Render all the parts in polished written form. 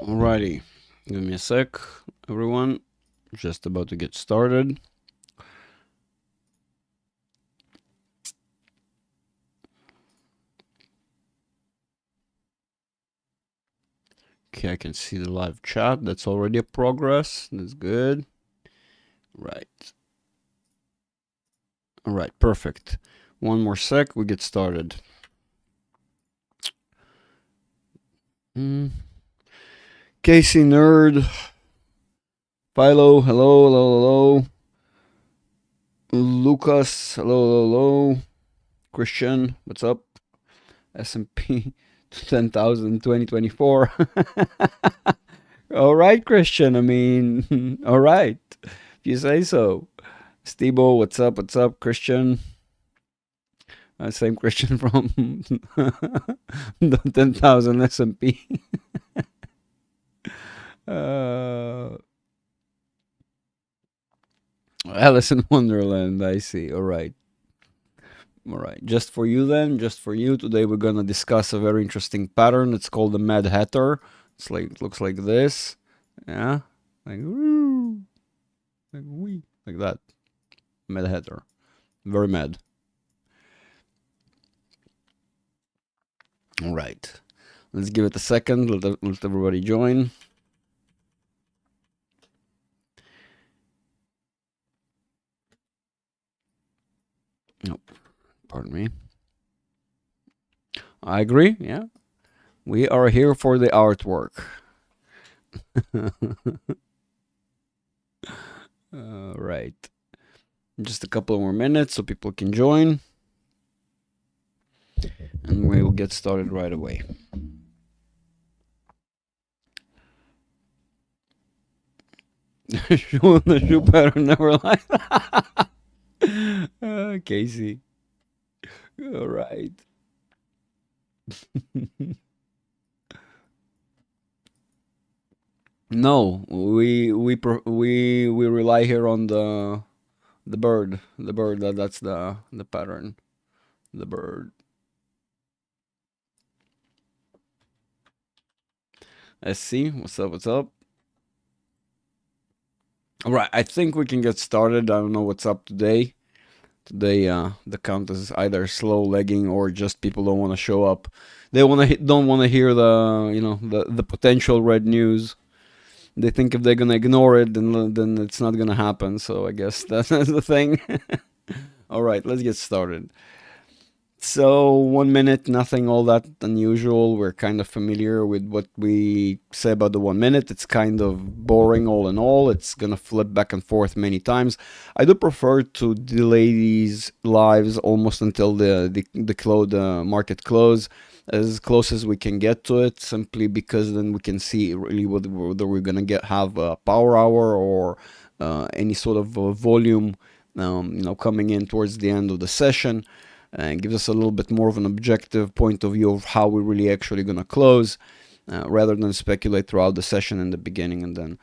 Alrighty, give me a sec, everyone. Just about to get started. Okay, I can see the live chat. That's already a progress. That's good. Right. Alright, perfect. One more sec, we get started. Casey Nerd. Philo, hello, hello, hello. Lucas, hello, hello, hello. Christian, what's up? S&P 10,000 2024. All right, Christian. I mean, all right. If you say so. Stebo, what's up? What's up, Christian? Same Christian from the 10,000 S&P. Alice in Wonderland, I see. All right. All right. Just for you then, just for you. Today we're going to discuss a very interesting pattern. It's called the Mad Hatter. It looks like this. Yeah. Like, woo. Like, wee. Like that. Mad Hatter. Very mad. All right. Let's give it a second. Let everybody join. Oh, pardon me. I agree. Yeah. We are here for the artwork. All right. Just a couple more minutes so people can join. And we will get started right away. The shoe pattern never lies. Casey. All right. No, we rely here on the bird. The bird, that's the pattern. The bird. SC, what's up? What's up? All right, I think we can get started. I don't know what's up today. Today, the count is either slow legging or just people don't want to show up. They don't want to hear the potential red news. They think if they're gonna ignore it, then it's not gonna happen. So I guess that's the thing. All right, let's get started. So 1 minute, nothing all that unusual. We're kind of familiar with what we say about the 1 minute. It's kind of boring all in all. It's gonna flip back and forth many times. I do prefer to delay these lives almost until the market close, as close as we can get to it, simply because then we can see really whether we're gonna have a power hour or any sort of volume, coming in towards the end of the session, and gives us a little bit more of an objective point of view of how we're really actually going to close, rather than speculate throughout the session in the beginning and then,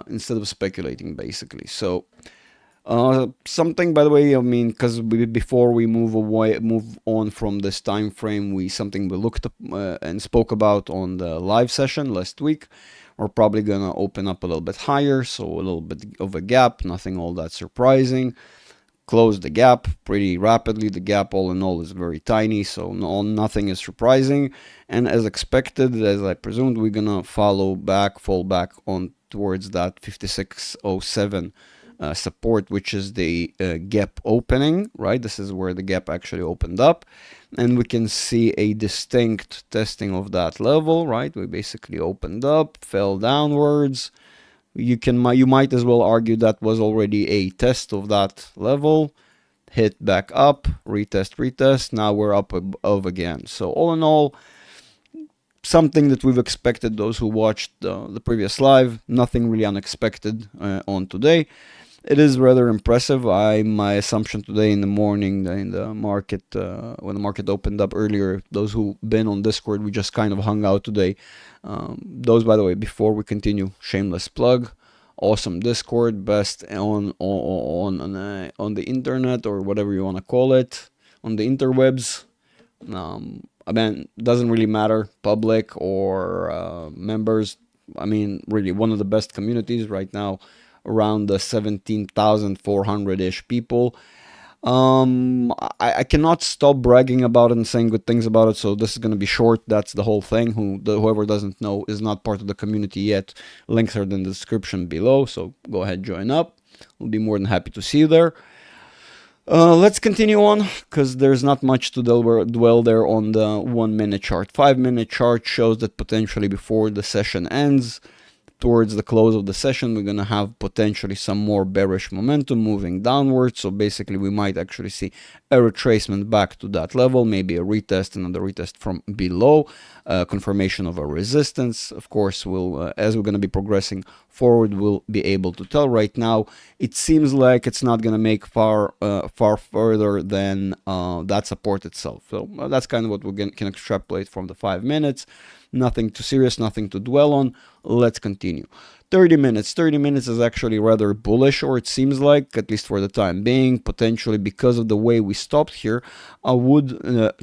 instead of speculating basically. So something, by the way, I mean, because before we move on from this time frame, something we looked up and spoke about on the live session last week. We're probably gonna open up a little bit higher, so a little bit of a gap, nothing all that surprising. Close the gap pretty rapidly. The gap all in all is very tiny, so nothing is surprising. And as expected, as I presumed, we're gonna fall back on towards that 5607 support, which is the gap opening, right? This is where the gap actually opened up. And we can see a distinct testing of that level, right? We basically opened up, fell downwards. You might as well argue that was already a test of that level. Hit back up, retest. Now we're up above again. So all in all, something that we've expected. Those who watched the previous live, nothing really unexpected on today. It is rather impressive. My assumption today in the morning in the market, when the market opened up earlier, those who've been on Discord, we just kind of hung out today. Those, by the way, before we continue, shameless plug. Awesome Discord, best on the internet, or whatever you want to call it, on the interwebs. I mean, doesn't really matter, public or members. I mean, really one of the best communities right now, around the 17,400-ish people. I cannot stop bragging about it and saying good things about it, so this is going to be short. That's the whole thing. Whoever doesn't know is not part of the community yet, links are in the description below, so go ahead, join up. We'll be more than happy to see you there. Let's continue on, because there's not much to dwell there on the 1 minute chart. 5 minute chart shows that potentially before the session ends, towards the close of the session, we're going to have potentially some more bearish momentum moving downwards. So basically, we might actually see a retracement back to that level, maybe a retest, another retest from below, confirmation of a resistance. Of course, we'll as we're going to be progressing forward, we'll be able to tell. Right now, it seems like it's not going to make far further than that support itself. So that's kind of what we can extrapolate from the 5 minutes. Nothing too serious, nothing to dwell on. Let's continue. 30 minutes. 30 minutes is actually rather bullish, or it seems like, at least for the time being, potentially because of the way we stopped here. I would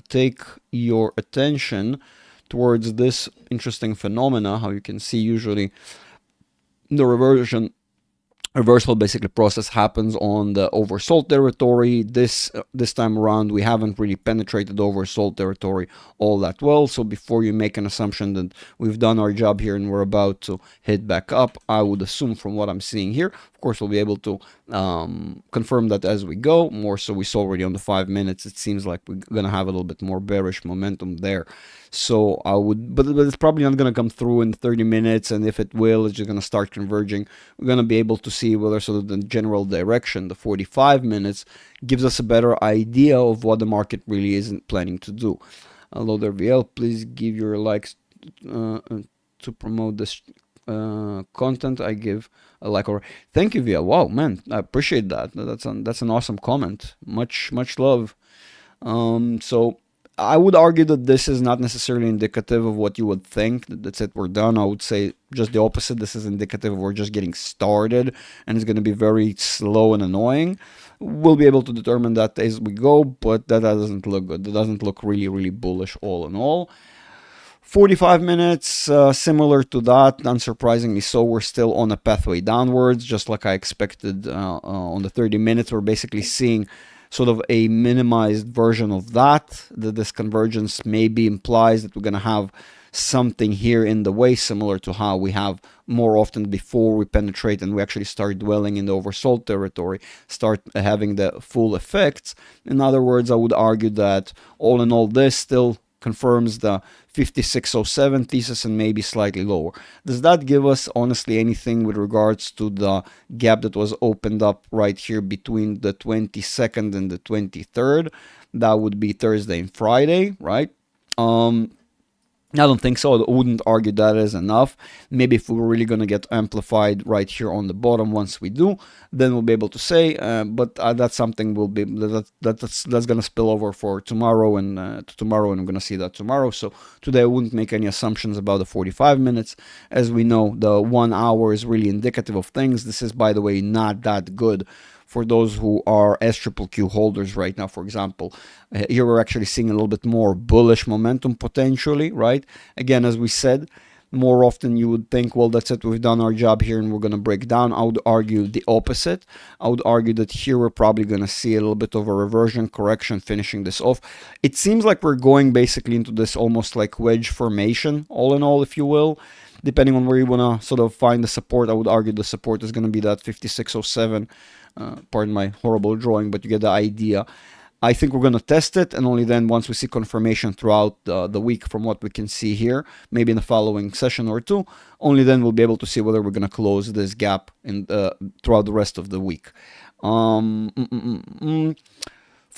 take your attention towards this interesting phenomena. How you can see usually the reversal basically process happens on the oversold territory. This time around, we haven't really penetrated oversold territory all that well. So before you make an assumption that we've done our job here and we're about to hit back up, I would assume from what I'm seeing here, of course, we'll be able to confirm that as we go. More so, we saw already on the 5 minutes, it seems like we're going to have a little bit more bearish momentum there. So I would, but it's probably not going to come through in 30 minutes. And if it will, it's just going to start converging. We're going to be able to see whether sort of the general direction, the 45 minutes, gives us a better idea of what the market really isn't planning to do. Hello there, VL. Please give your likes to promote this content. I give a like. Or thank you, VL. Wow, man, I appreciate that. That's an awesome comment. Much love. So I would argue that this is not necessarily indicative of what you would think. That's it, we're done. I would say just the opposite. This is indicative of we're just getting started, and it's going to be very slow and annoying. We'll be able to determine that as we go, but that doesn't look good. That doesn't look really bullish all in all. 45 minutes, similar to that, unsurprisingly so. We're still on a pathway downwards, just like I expected on the 30 minutes. We're basically seeing sort of a minimized version of that. This convergence maybe implies that we're going to have something here in the way, similar to how we have more often before we penetrate and we actually start dwelling in the oversold territory, start having the full effects. In other words, I would argue that all in all, this still confirms the 5607 thesis and maybe slightly lower. Does that give us honestly anything with regards to the gap that was opened up right here between the 22nd and the 23rd? That would be Thursday and Friday, right? I don't think so. I wouldn't argue that is enough. Maybe if we're really going to get amplified right here on the bottom, once we do, then we'll be able to say, but that's something will be, that's going to spill over for tomorrow and tomorrow, and I'm going to see that tomorrow. So today I wouldn't make any assumptions about the 45 minutes. As we know, the 1 hour is really indicative of things. This is, by the way, not that good for those who are SQQQ holders right now. For example, here we're actually seeing a little bit more bullish momentum potentially, right? Again, as we said, more often you would think, well, that's it, we've done our job here and we're going to break down. I would argue the opposite. I would argue that here we're probably going to see a little bit of a reversion correction finishing this off. It seems like we're going basically into this almost like wedge formation, all in all, if you will. Depending on where you want to sort of find the support, I would argue the support is going to be that 5607. Pardon my horrible drawing, but you get the idea. I think we're going to test it, and only then, once we see confirmation throughout the week from what we can see here, maybe in the following session or two, only then we'll be able to see whether we're going to close this gap in throughout the rest of the week. 4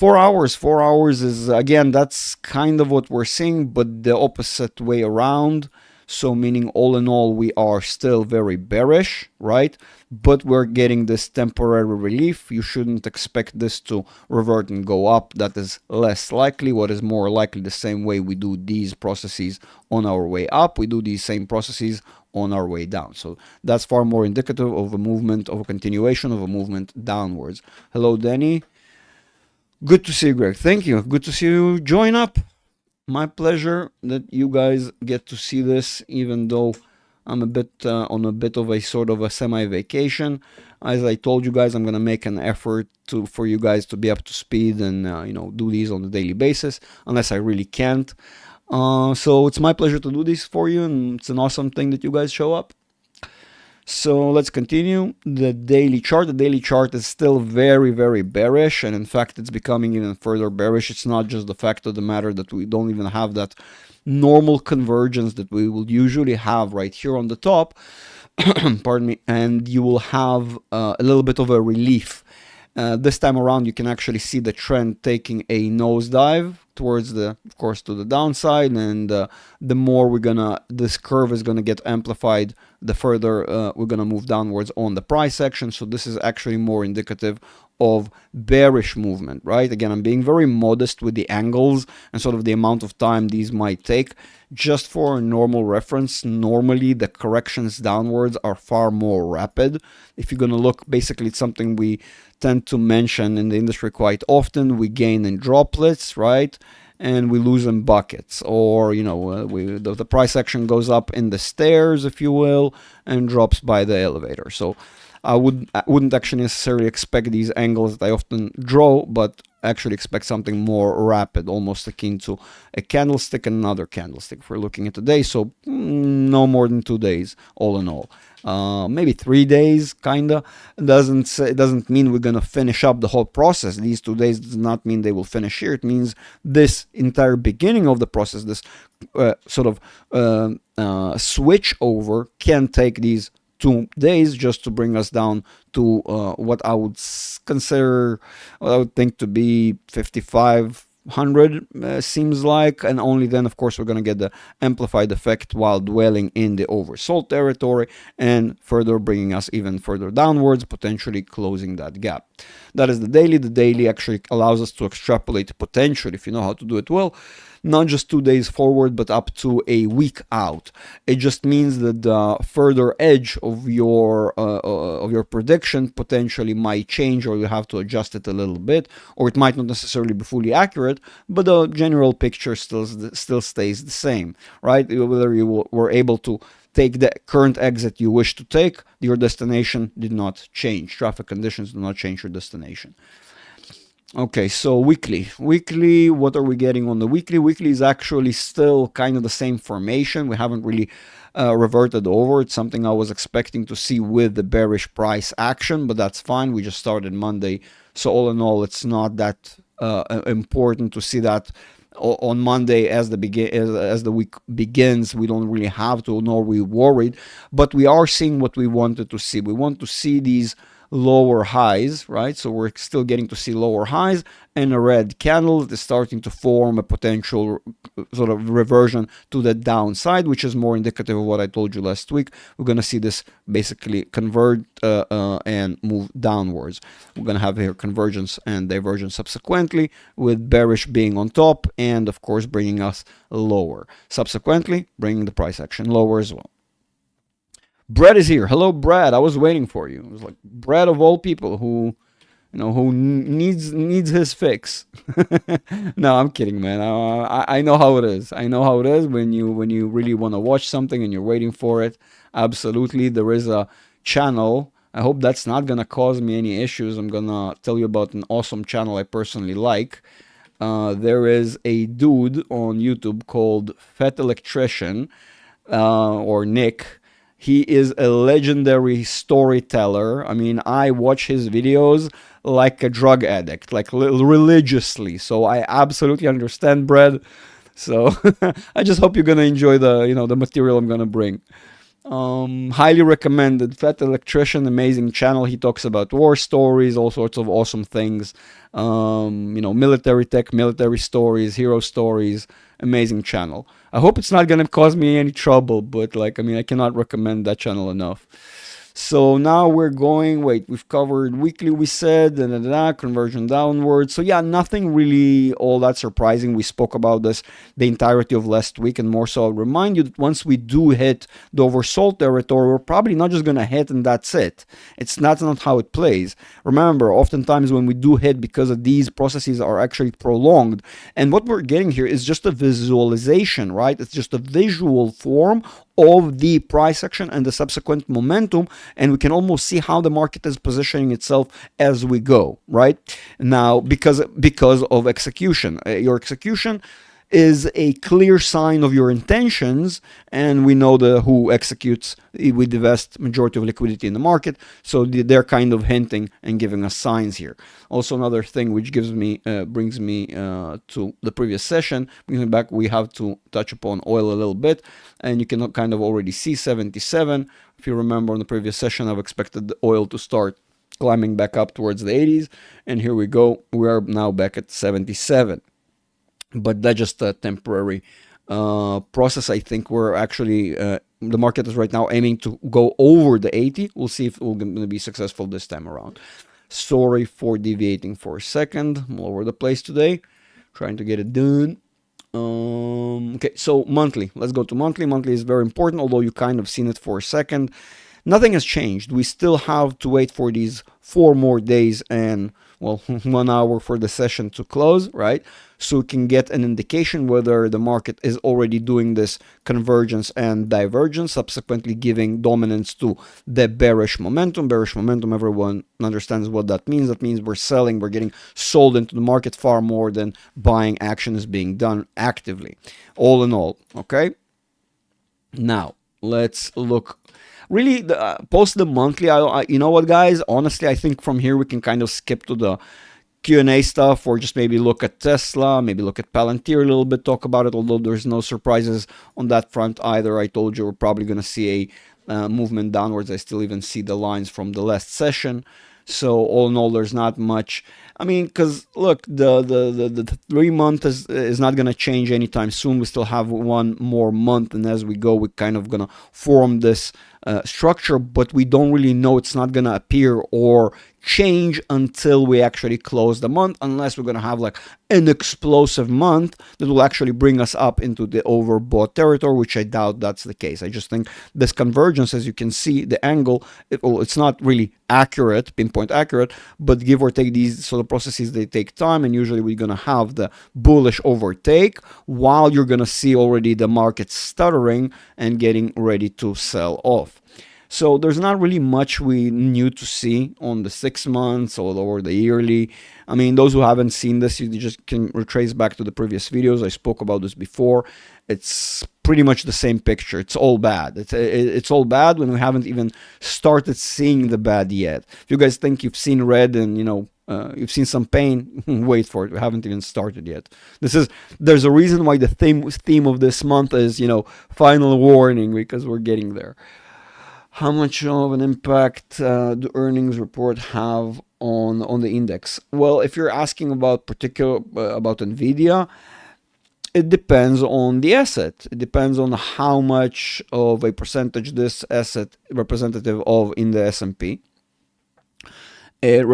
hours. 4 hours is, again, that's kind of what we're seeing, but the opposite way around. So meaning all in all, we are still very bearish, right? But we're getting this temporary relief. You shouldn't expect this to revert and go up. That is less likely. What is more likely, the same way we do these processes on our way up, we do these same processes on our way down. So that's far more indicative of a movement, of a continuation of a movement downwards. Hello, Danny. Good to see you, Greg. Thank you. Good to see you join up. My pleasure that you guys get to see this, even though I'm a bit on a bit of a sort of a semi-vacation. As I told you guys, I'm gonna make an effort to for you guys to be up to speed and do these on a daily basis, unless I really can't. So it's my pleasure to do this for you, and it's an awesome thing that you guys show up. So let's continue. The daily chart. The daily chart is still very, very bearish, and in fact, it's becoming even further bearish. It's not just the fact of the matter that we don't even have that normal convergence that we will usually have right here on the top. Pardon me. And you will have a little bit of a relief. This time around, you can actually see the trend taking a nosedive towards the, of course, to the downside, and the more this curve is gonna get amplified, the further we're gonna move downwards on the price action. So this is actually more indicative of bearish movement, right? Again, I'm being very modest with the angles and sort of the amount of time these might take. Just for a normal reference, normally the corrections downwards are far more rapid. If you're gonna look, basically it's something we tend to mention in the industry quite often. We gain in droplets, right? And we lose in buckets, or the price action goes up in the stairs, if you will, and drops by the elevator. So I wouldn't actually necessarily expect these angles that I often draw, but actually expect something more rapid, almost akin to a candlestick and another candlestick if we're looking at today. So no more than 2 days, all in all. Maybe 3 days, kinda. It doesn't mean we're gonna finish up the whole process. These 2 days does not mean they will finish here. It means this entire beginning of the process, this sort of switch over, can take these 2 days just to bring us down to what I would consider, what I would think to be 5,500 seems like, and only then, of course, we're going to get the amplified effect while dwelling in the oversold territory and further bringing us even further downwards, potentially closing that gap. That is the daily. The daily actually allows us to extrapolate potentially, if you know how to do it well, not just 2 days forward, but up to a week out. It just means that the further edge of your prediction potentially might change, or you have to adjust it a little bit, or it might not necessarily be fully accurate, but the general picture still stays the same, right? Whether you were able to take the current exit you wish to take, your destination did not change. Traffic conditions do not change your destination. Okay, so weekly, what are we getting on the weekly? Weekly is actually still kind of the same formation. We haven't really reverted over. It's something I was expecting to see with the bearish price action, but that's fine. We just started Monday, so all in all, it's not that important to see that on Monday as the week begins. We don't really have to, nor we worried, but we are seeing what we wanted to see. We want to see these lower highs, right? So we're still getting to see lower highs, and a red candle is starting to form a potential sort of reversion to the downside, which is more indicative of what I told you last week. We're going to see this basically convert and move downwards. We're going to have here convergence and divergence subsequently, with bearish being on top and of course bringing us lower, subsequently bringing the price action lower as well. Brad is here. Hello, Brad. I was waiting for you. It was like Brad of all people who needs his fix. No, I'm kidding, man. I know how it is. I know how it is when you really want to watch something and you're waiting for it. Absolutely, there is a channel. I hope that's not gonna cause me any issues. I'm gonna tell you about an awesome channel I personally like. There is a dude on YouTube called Fat Electrician, or Nick. He is a legendary storyteller. I mean, I watch his videos like a drug addict, like religiously. So I absolutely understand, Brad. So I just hope you're gonna enjoy the material I'm gonna bring. Highly recommended. Fat Electrician, amazing channel. He talks about war stories, all sorts of awesome things. Military tech, military stories, hero stories. Amazing channel. I hope it's not gonna cause me any trouble, but I cannot recommend that channel enough. So now we're going, wait, we've covered weekly, we said, conversion downwards. So yeah, nothing really all that surprising. We spoke about this the entirety of last week and more. So I'll remind you that once we do hit the oversold territory, we're probably not just going to hit and that's it. It's not how it plays. Remember, oftentimes when we do hit, because of these processes are actually prolonged, and what we're getting here is just a visualization, right? It's just a visual form of the price action and the subsequent momentum, and we can almost see how the market is positioning itself as we go, right? Now, because of execution, your execution is a clear sign of your intentions, and we know who executes with the vast majority of liquidity in the market, so they're kind of hinting and giving us signs here. Also, another thing which brings me to the previous session, brings me back, we have to touch upon oil a little bit, and you can kind of already see 77. If you remember on the previous session, I've expected the oil to start climbing back up towards the 80s, and here we go, we are now back at 77. But that's just a temporary process. I think we're actually, the market is right now aiming to go over the 80. We'll see if we're going to be successful this time around. Sorry for deviating for a second. I'm all over the place today, trying to get it done. Okay, so monthly. Let's go to monthly. Monthly is very important, although you kind of seen it for a second. Nothing has changed. We still have to wait for these 4 more days and, well, 1 hour for the session to close, right? So we can get an indication whether the market is already doing this convergence and divergence, subsequently giving dominance to the bearish momentum. Bearish momentum, everyone understands what that means. That means we're selling, we're getting sold into the market far more than buying action is being done actively. All in all, okay? Now, let's look. Really, post the monthly, you know what, guys? Honestly, I think from here we can kind of skip to the Q&A stuff, or just maybe look at Tesla, maybe look at Palantir a little bit, talk about it, although there's no surprises on that front either. I told you we're probably going to see a movement downwards. I still even see the lines from the last session. So all in all, there's not much. I mean, because look, the 3 month is not going to change anytime soon. We still have 1 more month, and as we go, we're kind of going to form this structure, but we don't really know. It's not going to appear or change until we actually close the month, unless we're going to have like an explosive month that will actually bring us up into the overbought territory, which I doubt that's the case. I just think this convergence, as you can see, the angle, it's not really accurate, pinpoint accurate, but give or take, these sort of processes, they take time, and usually we're going to have the bullish overtake while you're going to see already the market stuttering and getting ready to sell off. So there's not really much we new to see on the 6 months or the yearly. I mean, those who haven't seen this, you just can retrace back to the previous videos. I spoke about this before. It's pretty much the same picture. It's all bad. It's all bad when we haven't even started seeing the bad yet. If you guys think you've seen red and, you've seen some pain, wait for it. We haven't even started yet. There's a reason why the theme of this month is, final warning, because we're getting there. How much of an impact do earnings report have on the index? Well, if you're asking about about Nvidia, it depends on the asset. It depends on how much of a percentage this asset representative of in the S&P. It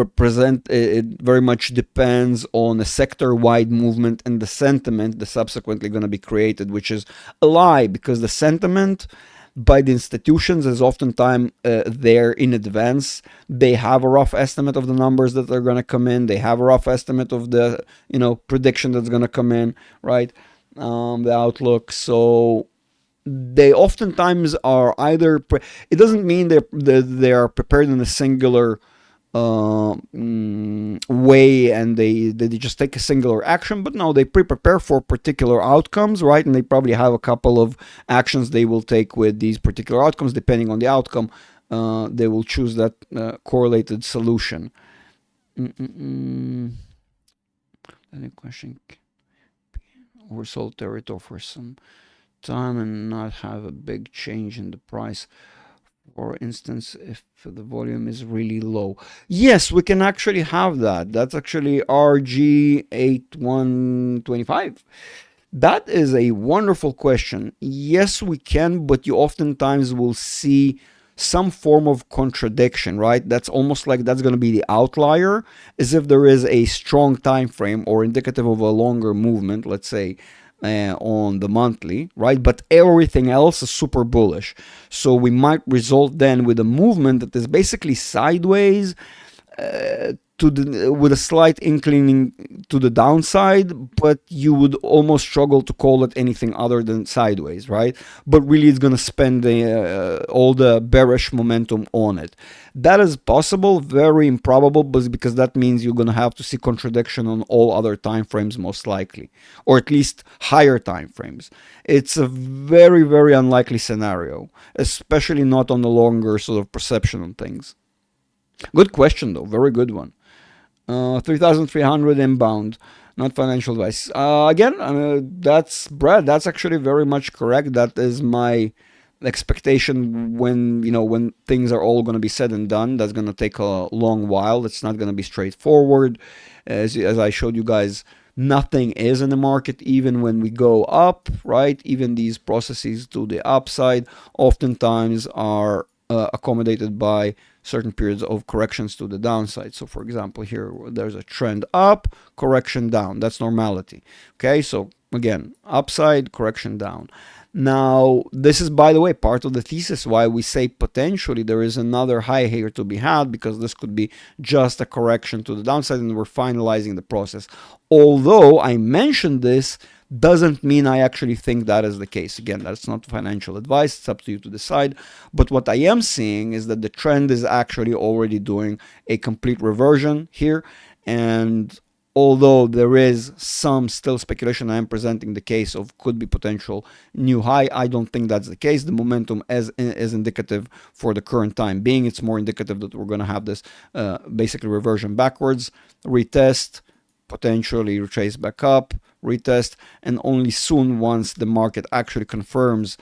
very much depends on a sector-wide movement and the sentiment that's subsequently going to be created, which is a lie, because the sentiment by the institutions is oftentimes there in advance. They have a rough estimate of the numbers that are going to come in. They have a rough estimate of the prediction that's going to come in, right? The outlook. So they oftentimes are either it doesn't mean they are prepared in a singular way and they just take a singular action, but no, they prepare for particular outcomes, right? And they probably have a couple of actions they will take with these particular outcomes. Depending on the outcome, they will choose that correlated solution. Any question? Oversold territory for some time and not have a big change in the price. For instance, if the volume is really low. Yes, we can actually have that. That's actually RG8125. That is a wonderful question. Yes, we can, but you oftentimes will see some form of contradiction, right? That's almost like that's going to be the outlier, as if there is a strong time frame or indicative of a longer movement, let's say on the monthly, right? But everything else is super bullish. So we might result then with a movement that is basically sideways with a slight inclining to the downside, but you would almost struggle to call it anything other than sideways, right? But really, it's going to spend all the bearish momentum on it. That is possible, very improbable, but because that means you're going to have to see contradiction on all other time frames, most likely, or at least higher time frames. It's a very, very unlikely scenario, especially not on the longer sort of perception on things. Good question, though. Very good one. 3,300 inbound, not financial advice. Again, that's Brad. That's actually very much correct. That is my expectation when when things are all going to be said and done. That's going to take a long while. It's not going to be straightforward. As I showed you guys, nothing is in the market, even when we go up, right? Even these processes to the upside oftentimes are accommodated by certain periods of corrections to the downside. So for example, here there's a trend up, correction down. That's normality. Okay, so again, upside, correction down. Now, this is, by the way, part of the thesis why we say potentially there is another high here to be had, because this could be just a correction to the downside and we're finalizing the process. Although I mentioned this, doesn't mean I actually think that is the case. Again, that's not financial advice. It's up to you to decide. But what I am seeing is that the trend is actually already doing a complete reversion here. And although there is some still speculation, I am presenting the case of could be potential new high. I don't think that's the case. The momentum is indicative for the current time being. It's more indicative that we're going to have this basically reversion backwards, retest, potentially retrace back up, retest, and only soon, once the market actually confirms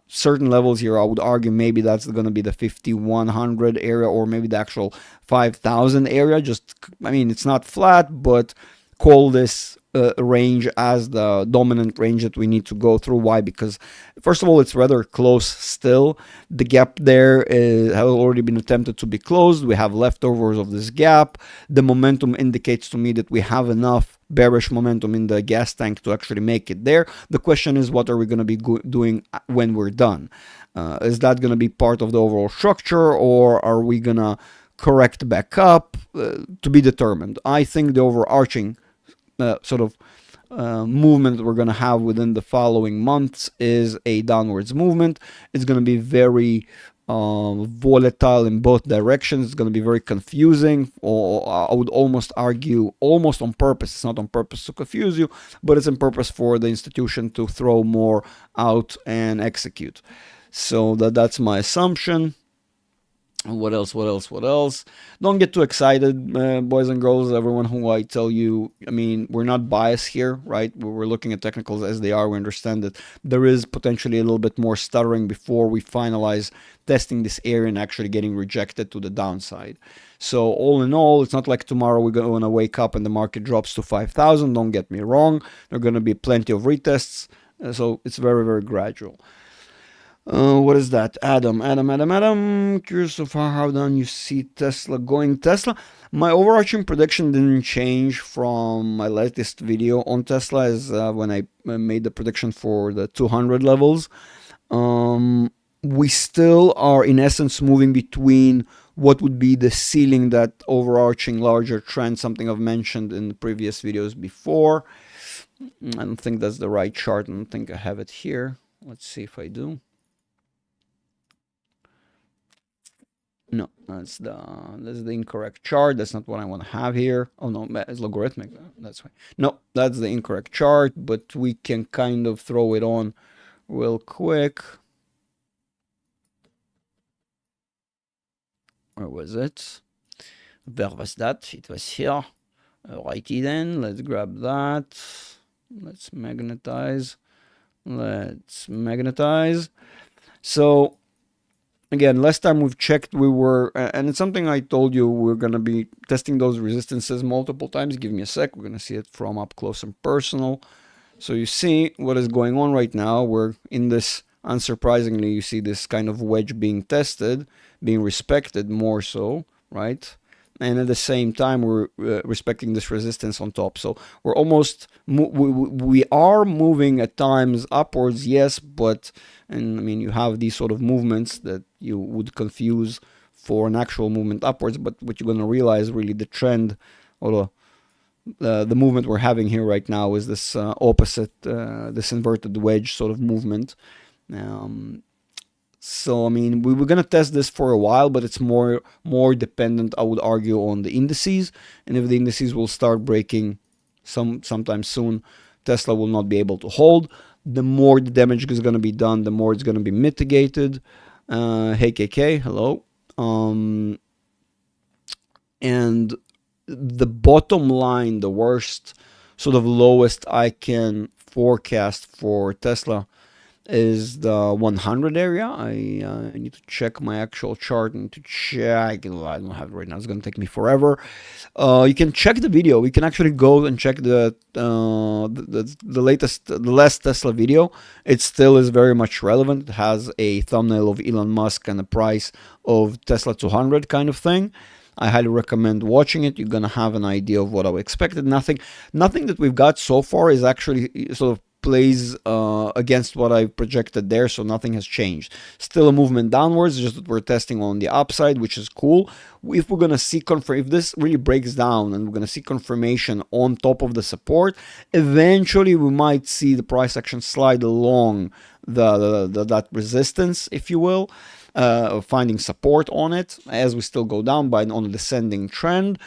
certain levels here, I would argue maybe that's going to be the 5,100 area, or maybe the actual 5,000 area. Just, I mean, it's not flat, but call this range as the dominant range that we need to go through. Why? Because first of all, it's rather close still. The gap there has already been attempted to be closed. We have leftovers of this gap. The momentum indicates to me that we have enough bearish momentum in the gas tank to actually make it there. The question is, what are we going to be doing when we're done? Is that going to be part of the overall structure, or are we going to correct back up? To be determined. I think the overarching sort of movement that we're going to have within the following months is a downwards movement. It's going to be very volatile in both directions. It's going to be very confusing, or I would almost argue almost on purpose. It's not on purpose to confuse you, but it's on purpose for the institution to throw more out and execute. So that's my assumption. What else? Don't get too excited, boys and girls. Everyone who I tell you, I mean, we're not biased here, right? We're looking at technicals as they are. We understand that there is potentially a little bit more stuttering before we finalize testing this area and actually getting rejected to the downside. So all in all, it's not like tomorrow we're going to wake up and the market drops to 5,000. Don't get me wrong. There are going to be plenty of retests. So it's very, very gradual. What is that? Adam. Curious so far how down you see Tesla going. Tesla, my overarching prediction didn't change from my latest video on Tesla, as when I made the prediction for the 200 levels. We still are in essence moving between what would be the ceiling, that overarching larger trend, something I've mentioned in the previous videos before. I don't think that's the right chart. I don't think I have it here. Let's see if I do. No, that's the incorrect chart. That's not what I want to have here. Oh no, it's logarithmic. That's why. No, that's the incorrect chart, but we can kind of throw it on real quick. Where was it? Where was that? It was here. Alrighty then, let's grab that. Let's magnetize. So again, last time we've checked, we were, and it's something I told you, we're going to be testing those resistances multiple times. Give me a sec. We're going to see it from up close and personal. So you see what is going on right now. We're in this unsurprisingly, you see this kind of wedge being tested, being respected more so, right? And at the same time, we're respecting this resistance on top. So we're almost, we are moving at times upwards, yes, but, and I mean, you have these sort of movements that you would confuse for an actual movement upwards, but what you're going to realize really the trend, or the movement we're having here right now is this opposite, this inverted wedge sort of movement. So I mean, we were gonna test this for a while, but it's more dependent, I would argue, on the indices. And if the indices will start breaking sometime soon, Tesla will not be able to hold. The more the damage is gonna be done, the more it's gonna be mitigated. Hey KK, hello. And the bottom line, the worst, sort of lowest I can forecast for Tesla is the 100 area. I need to check my actual chart and to check. I don't have it right now. It's going to take me forever. You can check the video. We can actually go and check the latest, the last Tesla video. It still is very much relevant. It has a thumbnail of Elon Musk and a price of Tesla 200 kind of thing. I highly recommend watching it. You're gonna have an idea of what I expected. Nothing that we've got so far is actually sort of plays against what I projected there, so nothing has changed. Still a movement downwards, just that we're testing on the upside, which is cool. If we're gonna see if this really breaks down and we're gonna see confirmation on top of the support, eventually we might see the price action slide along that resistance, if you will. Finding support on it as we still go down on a descending trend,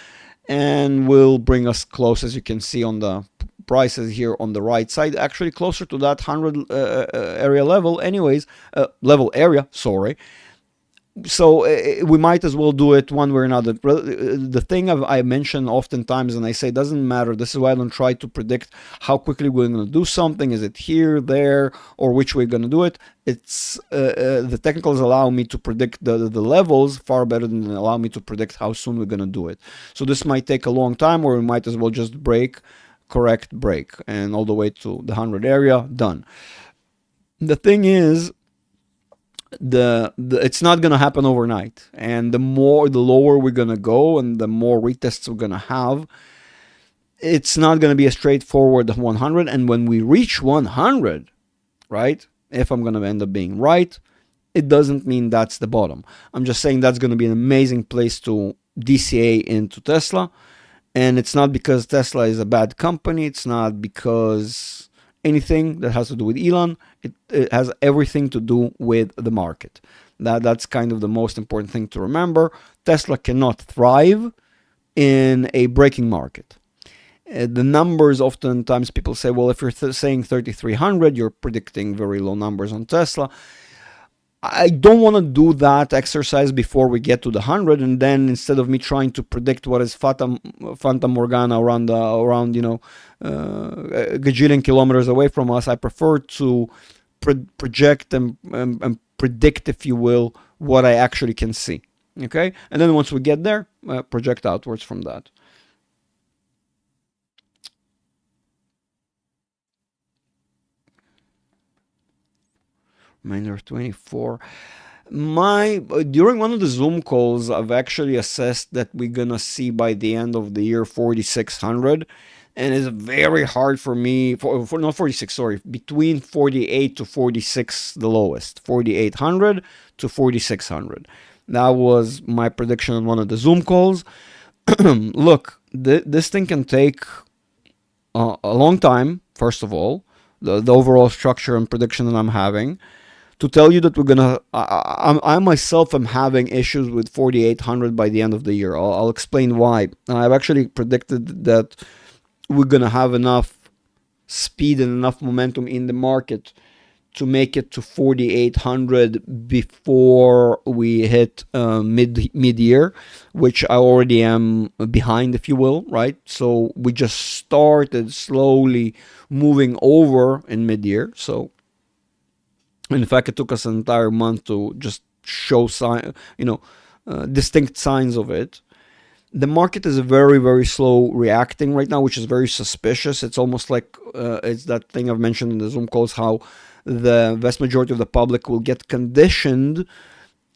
and will bring us close, as you can see on the prices here on the right side, actually closer to that 100 area level anyways, level area, sorry. So we might as well do it one way or another. The thing I mention oftentimes, and I say, doesn't matter. This is why I don't try to predict how quickly we're going to do something. Is it here, there, or which way we're going to do it? It's the technicals allow me to predict the levels far better than allow me to predict how soon we're going to do it. So this might take a long time, or we might as well just correct break, and all the way to the 100 area, done. The thing is, it's not going to happen overnight, and the lower we're going to go and the more retests we're going to have, it's not going to be a straightforward 100. And when we reach 100, right, if I'm going to end up being right, it doesn't mean that's the bottom. I'm just saying that's going to be an amazing place to DCA into Tesla. And it's not because Tesla is a bad company. It's not because anything that has to do with Elon. It has everything to do with the market. That's kind of the most important thing to remember. Tesla cannot thrive in a breaking market. The numbers, oftentimes people say, well, if you're saying 3,300, you're predicting very low numbers on Tesla. I don't want to do that exercise before we get to the 100, and then instead of me trying to predict what is Fata Morgana around a gajillion kilometers away from us, I prefer to project and predict, if you will, what I actually can see. Okay, and then once we get there, project outwards from that. Remainder of 24. During one of the Zoom calls, I've actually assessed that we're gonna see by the end of the year 4,600, and it's very hard for me for not 46, sorry, between 48 to 46, the lowest, 4,800 to 4,600. That was my prediction on one of the Zoom calls. Look, this thing can take a long time. First of all, the overall structure and prediction that I'm having. To tell you that we're gonna, I myself am having issues with 4,800 by the end of the year. I'll explain why. I've actually predicted that we're gonna have enough speed and enough momentum in the market to make it to 4,800 before we hit mid-year, which I already am behind, if you will, right? So we just started slowly moving over in mid-year. So in fact, it took us an entire month to just show distinct signs of it. The market is very, very slow reacting right now, which is very suspicious. It's almost like it's that thing I've mentioned in the Zoom calls, how the vast majority of the public will get conditioned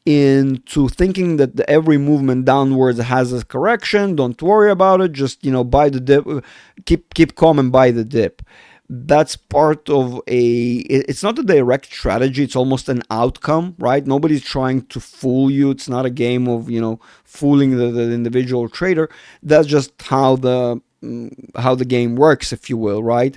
into thinking that every movement downwards has a correction. Don't worry about it. Just buy the dip. Keep calm and buy the dip. That's part of it's not a direct strategy. It's almost an outcome, right? Nobody's trying to fool you. It's not a game of fooling the individual trader. That's just how the game works, if you will, right?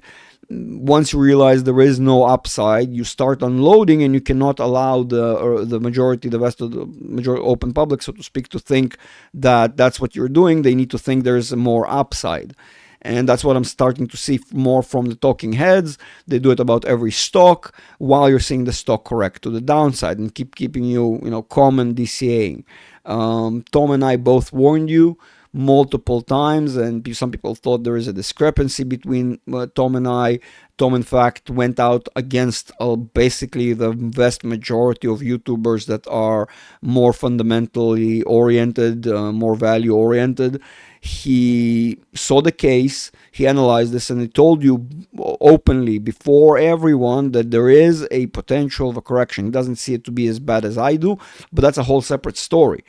Once you realize there is no upside, you start unloading, and you cannot allow the majority, the rest of the majority open public, so to speak, to think that that's what you're doing. They need to think there's more upside. And that's what I'm starting to see more from the talking heads. They do it about every stock, while you're seeing the stock correct to the downside and keeping you calm and DCAing. Tom and I both warned you multiple times, and some people thought there is a discrepancy between Tom and I. Tom, in fact, went out against basically the vast majority of YouTubers that are more fundamentally oriented, more value oriented. He saw the case, he analyzed this, and he told you openly before everyone that there is a potential of a correction. He doesn't see it to be as bad as I do, but that's a whole separate story.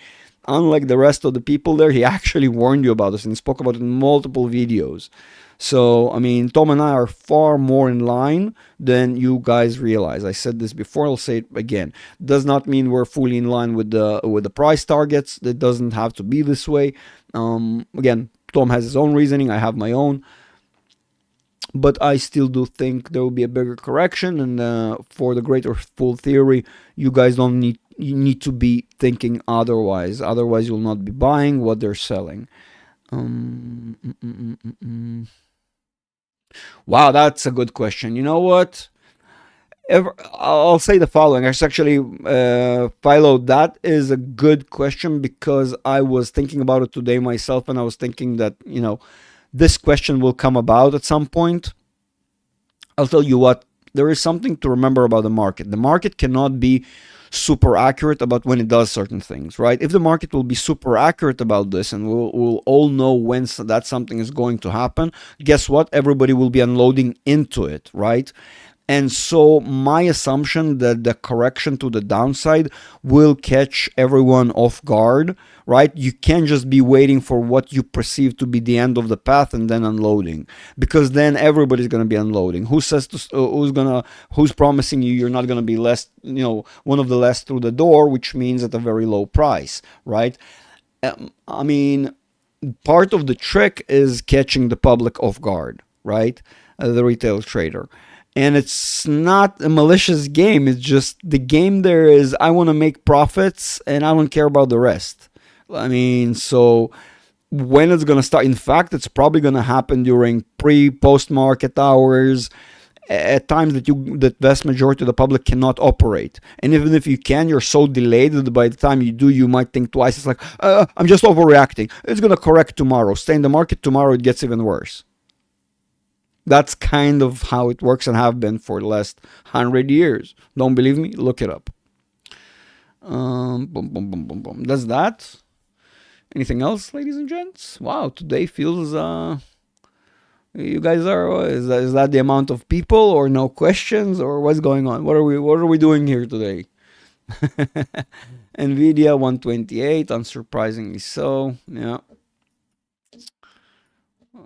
Unlike the rest of the people there, he actually warned you about this and spoke about it in multiple videos. So, I mean, Tom and I are far more in line than you guys realize. I said this before, I'll say it again. Does not mean we're fully in line with the price targets. It doesn't have to be this way. Again, Tom has his own reasoning, I have my own. But I still do think there will be a bigger correction, and for the greater full theory, you guys you need to be thinking otherwise. Otherwise, you'll not be buying what they're selling. Wow, that's a good question. You know what? I'll say the following. Actually, Philo, that is a good question, because I was thinking about it today myself, and I was thinking that, this question will come about at some point. I'll tell you what, there is something to remember about the market. The market cannot be super accurate about when it does certain things, right? If the market will be super accurate about this, and we'll all know when that something is going to happen, guess what? Everybody will be unloading into it, right? And so my assumption that the correction to the downside will catch everyone off guard, right? You can't just be waiting for what you perceive to be the end of the path and then unloading, because then everybody's going to be unloading. Who's promising you're not going to be one of the last through the door, which means at a very low price, right? I mean, part of the trick is catching the public off guard, right? The retail trader. And it's not a malicious game. It's just the game there is, I want to make profits and I don't care about the rest. I mean, so when it's going to start, in fact, it's probably going to happen during post market hours, at times that vast majority of the public cannot operate. And even if you can, you're so delayed that by the time you do, you might think twice. It's like, I'm just overreacting. It's going to correct tomorrow. Stay in the market tomorrow, it gets even worse. That's kind of how it works and have been for the last 100 years. Don't believe me? Look it up. Boom, boom, boom, boom, boom. That's that. Anything else, ladies and gents? Wow, today feels... you guys are... Is that the amount of people, or no questions, or what's going on? What are we doing here today? Nvidia 128, unsurprisingly so. Yeah.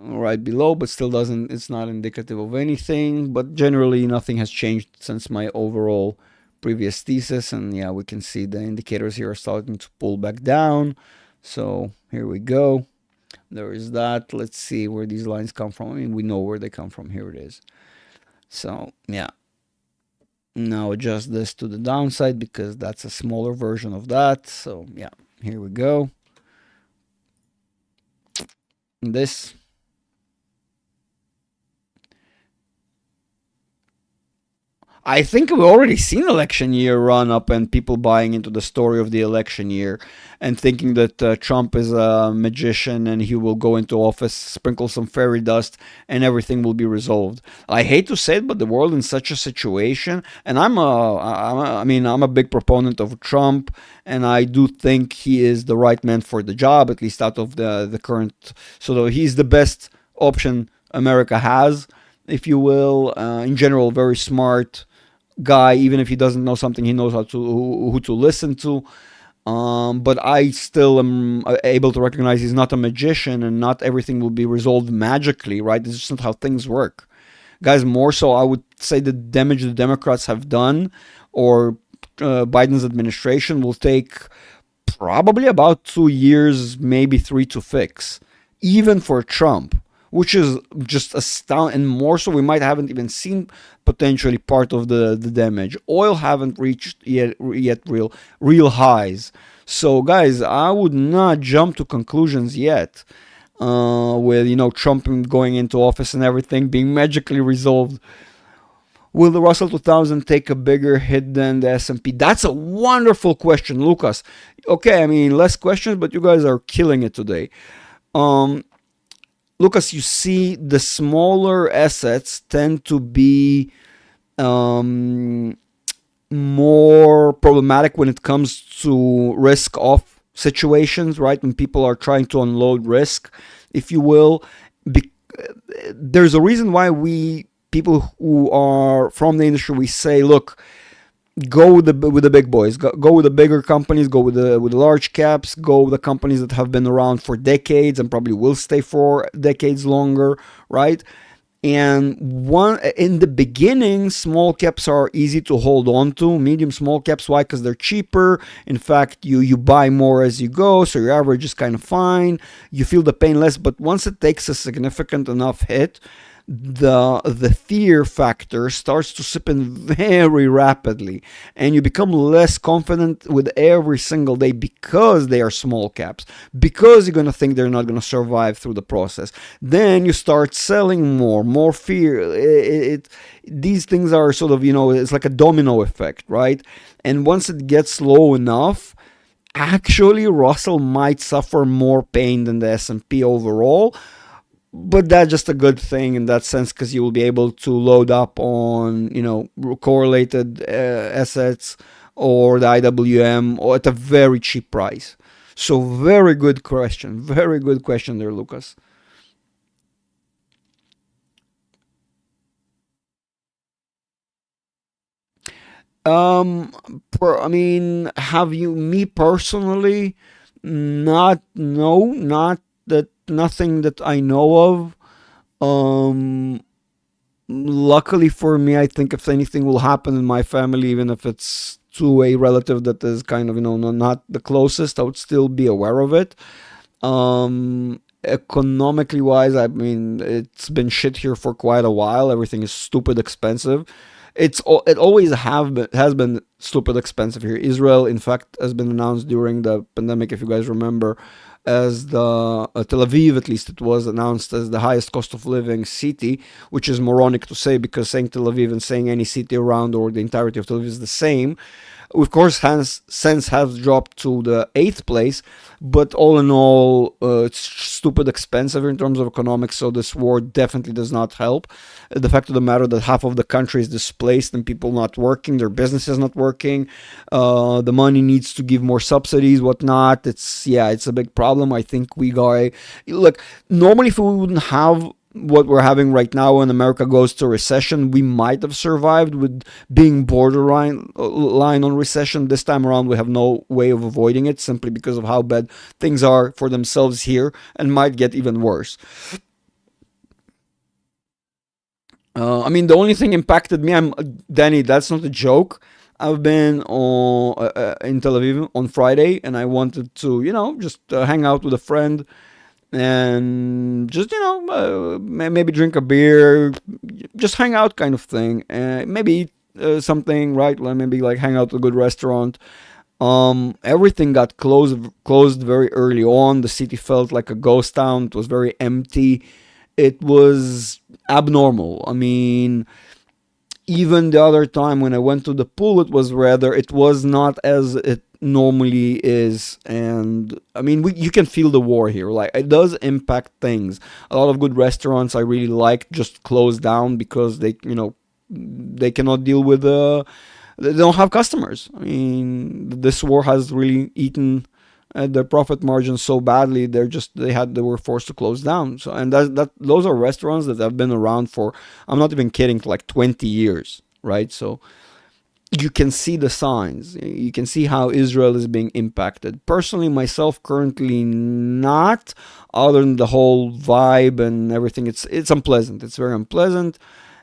Right below, but still it's not indicative of anything. But generally, nothing has changed since my overall previous thesis. And yeah, we can see the indicators here are starting to pull back down. So here we go. There is that. Let's see where these lines come from. I mean, we know where they come from. Here it is. So yeah. Now adjust this to the downside, because that's a smaller version of that. So yeah, here we go. This. I think we've already seen election year run up and people buying into the story of the election year and thinking that Trump is a magician and he will go into office, sprinkle some fairy dust, and everything will be resolved. I hate to say it, but the world in such a situation, and I'm a big proponent of Trump, and I do think he is the right man for the job, at least out of the current. So he's the best option America has, if you will. In general, very smart guy. Even if he doesn't know something, he knows how to who to listen to. But I still am able to recognize he's not a magician, and not everything will be resolved magically, right? This is just not how things work, guys. More so, I would say the damage the Democrats have done, or Biden's administration, will take probably about 2 years, maybe three, to fix, even for Trump, which is just astounding. And more so, we might haven't even seen potentially part of the damage. Oil haven't reached yet real highs. So, guys, I would not jump to conclusions yet. With Trump going into office and everything being magically resolved. Will the Russell 2000 take a bigger hit than the S&P? That's a wonderful question, Lucas. Okay, I mean, less questions, but you guys are killing it today. Lucas, you see, the smaller assets tend to be more problematic when it comes to risk off situations, right? When people are trying to unload risk, if you will. There's a reason why people who are from the industry, we say, look, go with the big boys, go with the bigger companies, go with the large caps, go with the companies that have been around for decades and probably will stay for decades longer, right? And in the beginning, small caps are easy to hold on to. Medium small caps, why? Because they're cheaper. In fact, you buy more as you go, so your average is kind of fine. You feel the pain less, but once it takes a significant enough hit, the fear factor starts to sip in very rapidly, and you become less confident with every single day, because they are small caps, because you're going to think they're not going to survive through the process. Then you start selling more fear. These things are sort of, it's like a domino effect, right? And once it gets low enough, actually Russell might suffer more pain than the S&P overall. But that's just a good thing in that sense, because you will be able to load up on, correlated assets or the IWM, or at a very cheap price. So very good question there, Lucas. I mean, have you, me personally? Not, no, not that, nothing that I know of. Luckily for me, I think if anything will happen in my family, even if it's to a relative that is kind of, not the closest, I would still be aware of it. Economically wise, I mean, it's been shit here for quite a while. Everything is stupid expensive. It always has been stupid expensive here. Israel, in fact, has been announced during the pandemic, if you guys remember, as the Tel Aviv, at least, it was announced as the highest cost of living city, which is moronic to say, because saying Tel Aviv and saying any city around or the entirety of Tel Aviv is the same. Of course, since has dropped to the eighth place, but all in all, it's stupid expensive in terms of economics. So this war definitely does not help. The fact of the matter that half of the country is displaced and people not working, their business is not working. The money needs to give more subsidies, whatnot. It's a big problem. I think we got, look, normally if we wouldn't have what we're having right now when America goes to recession, we might have survived with being borderline line on recession. This time around, we have no way of avoiding it, simply because of how bad things are for themselves here, and might get even worse. I mean, the only thing impacted me, I'm Danny. That's not a joke. I've been in Tel Aviv on Friday, and I wanted to, just hang out with a friend and just, maybe drink a beer, just hang out, kind of thing. Maybe eat something, right? Like maybe like hang out at a good restaurant. Everything got closed very early on. The city felt like a ghost town. It was very empty. It was abnormal. I mean, Even the other time when I went to the pool, it was not as it normally is. And I mean, you can feel the war here. Like, it does impact things. A lot of good restaurants I really like just close down because they cannot deal with they don't have customers. I mean, this war has really eaten their profit margins so badly. They were forced to close down. So, and those are restaurants that have been around for, I'm not even kidding, like 20 years, right? So you can see the signs. You can see how Israel is being impacted. Personally, myself, currently not. Other than the whole vibe and everything, it's unpleasant. It's very unpleasant,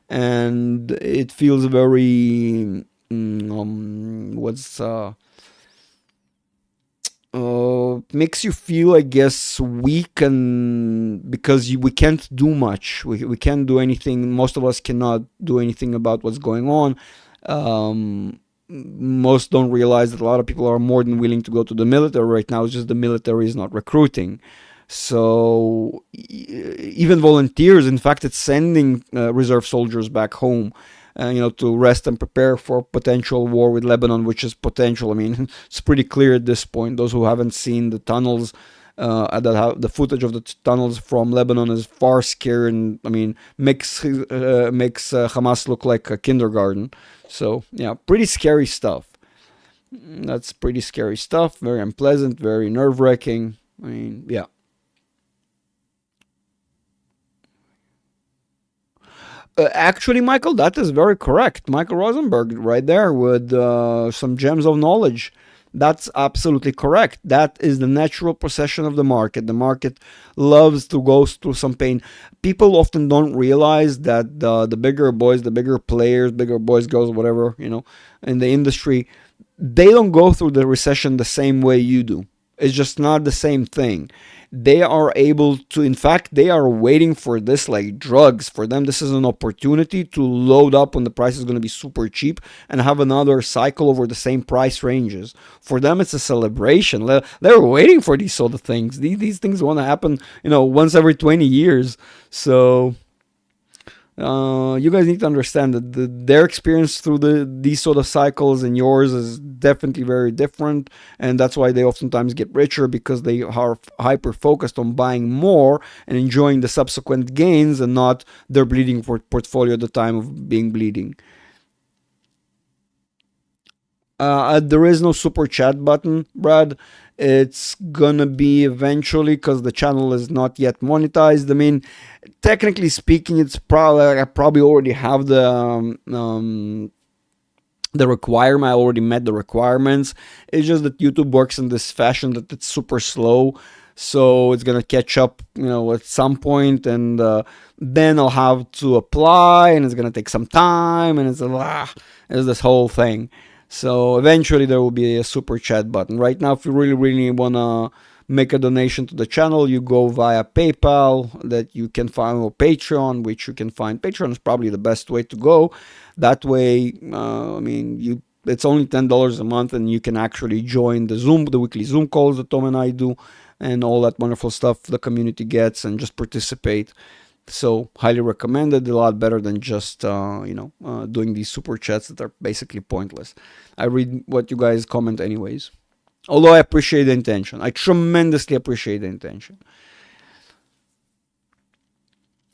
and it feels very what's makes you feel, I guess, weak, and because we can't do much. We can't do anything. Most of us cannot do anything about what's going on. Most don't realize that a lot of people are more than willing to go to the military right now. It's just the military is not recruiting. So even volunteers, in fact, it's sending reserve soldiers back home, to rest and prepare for potential war with Lebanon, which is potential. I mean, it's pretty clear at this point. Those who haven't seen the tunnels, the footage of the tunnels from Lebanon is far scary, and I mean, makes Hamas look like a kindergarten. So yeah, pretty scary stuff. That's pretty scary stuff. Very unpleasant, very nerve wracking. I mean, yeah. Actually, Michael, that is very correct. Michael Rosenberg, right there with some gems of knowledge. That's absolutely correct. That is the natural procession of the market. The market loves to go through some pain. People often don't realize that the bigger boys, the bigger players, bigger boys, girls, whatever, in the industry, they don't go through the recession the same way you do. It's just not the same thing. They are able to, in fact, they are waiting for this like drugs. For them, this is an opportunity to load up when the price is going to be super cheap and have another cycle over the same price ranges. For them, it's a celebration. They're waiting for these sort of things. These things want to happen, once every 20 years. So you guys need to understand that their experience through these sort of cycles and yours is definitely very different, and that's why they oftentimes get richer, because they are hyper focused on buying more and enjoying the subsequent gains, and not their bleeding portfolio at the time of being bleeding. There is no super chat button, Brad. It's gonna be eventually, because the channel is not yet monetized. I mean, technically speaking, it's probably, I probably already have the requirement. I already met the requirements. It's just that YouTube works in this fashion that it's super slow. So it's gonna catch up, at some point, and then I'll have to apply, and it's gonna take some time, and it's this whole thing. So eventually there will be a super chat button. Right now, if you really, really want to make a donation to the channel, you go via PayPal, that you can find, or Patreon, which you can find. Patreon is probably the best way to go. That way, it's only $10 a month, and you can actually join the weekly Zoom calls that Tom and I do, and all that wonderful stuff the community gets, and just participate. So highly recommended. A lot better than just doing these super chats that are basically pointless. I read what you guys comment anyways. Although I appreciate the intention. I tremendously appreciate the intention.